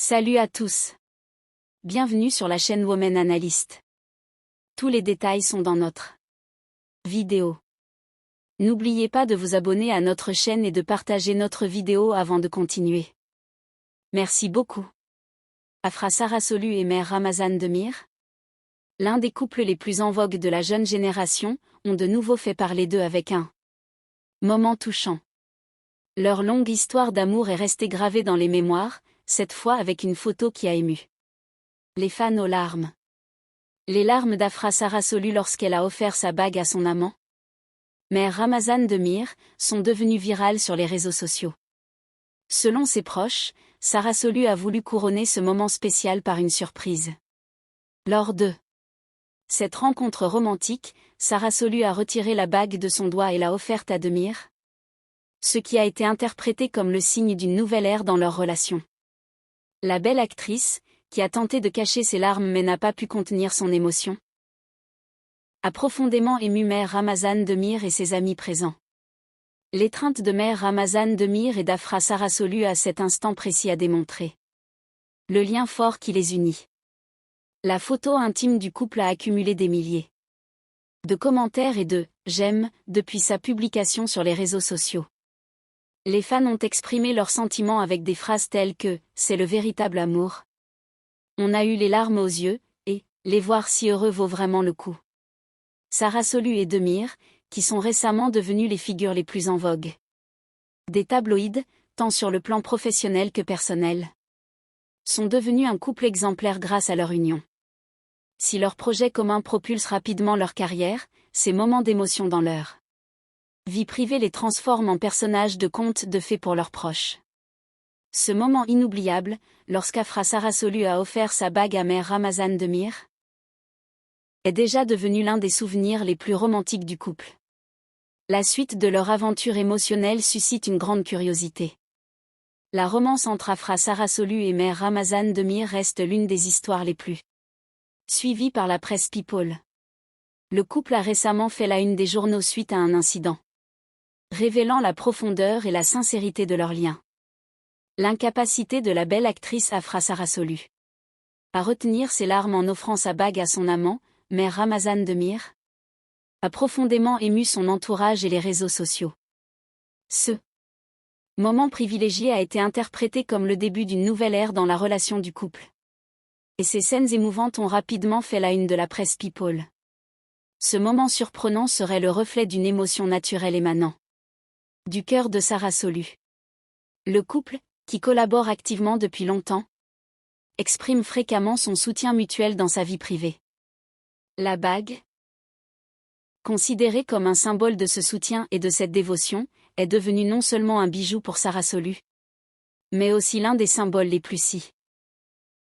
Salut à tous. Bienvenue sur la chaîne Women Analyst. Tous les détails sont dans notre vidéo. N'oubliez pas de vous abonner à notre chaîne et de partager notre vidéo avant de continuer. Merci beaucoup. Afra Sarasolu et Mère Ramazan Demir, l'un des couples les plus en vogue de la jeune génération, ont de nouveau fait parler d'eux avec un moment touchant. Leur longue histoire d'amour est restée gravée dans les mémoires, cette fois avec une photo qui a ému les fans aux larmes. Les larmes d'Afra Sarasolu lorsqu'elle a offert sa bague à son amant, Mère Ramazan Demir, sont devenues virales sur les réseaux sociaux. Selon ses proches, Sarasolu a voulu couronner ce moment spécial par une surprise. Lors de cette rencontre romantique, Sarasolu a retiré la bague de son doigt et l'a offerte à Demir, ce qui a été interprété comme le signe d'une nouvelle ère dans leur relation. La belle actrice, qui a tenté de cacher ses larmes mais n'a pas pu contenir son émotion, a profondément ému Mère Ramazan Demir et ses amis présents. L'étreinte de Mère Ramazan Demir et d'Afra Sarasolu à cet instant précis a démontré le lien fort qui les unit. La photo intime du couple a accumulé des milliers de commentaires et de « j'aime » depuis sa publication sur les réseaux sociaux. Les fans ont exprimé leurs sentiments avec des phrases telles que « c'est le véritable amour », on a eu les larmes aux yeux, et « les voir si heureux vaut vraiment le coup ». Sarasolu et Demir, qui sont récemment devenus les figures les plus en vogue des tabloïds, tant sur le plan professionnel que personnel, sont devenus un couple exemplaire grâce à leur union. Si leur projet commun propulse rapidement leur carrière, ces moments d'émotion dans leur vie privée les transforment en personnages de contes de fées pour leurs proches. Ce moment inoubliable, lorsqu'Afra Sarasolu a offert sa bague à Mère Ramazan Demir, est déjà devenu l'un des souvenirs les plus romantiques du couple. La suite de leur aventure émotionnelle suscite une grande curiosité. La romance entre Afra Sarasolu et Mère Ramazan Demir reste l'une des histoires les plus suivies par la presse People. Le couple a récemment fait la une des journaux suite à un incident, révélant la profondeur et la sincérité de leur lien. L'incapacité de la belle actrice Afra Sarasolu à retenir ses larmes en offrant sa bague à son amant, Mère Ramazan Demir, a profondément ému son entourage et les réseaux sociaux. Ce moment privilégié a été interprété comme le début d'une nouvelle ère dans la relation du couple. Et ces scènes émouvantes ont rapidement fait la une de la presse People. Ce moment surprenant serait le reflet d'une émotion naturelle émanant du cœur de Sarasolu. Le couple, qui collabore activement depuis longtemps, exprime fréquemment son soutien mutuel dans sa vie privée. La bague, considérée comme un symbole de ce soutien et de cette dévotion, est devenue non seulement un bijou pour Sarasolu, mais aussi l'un des symboles les plus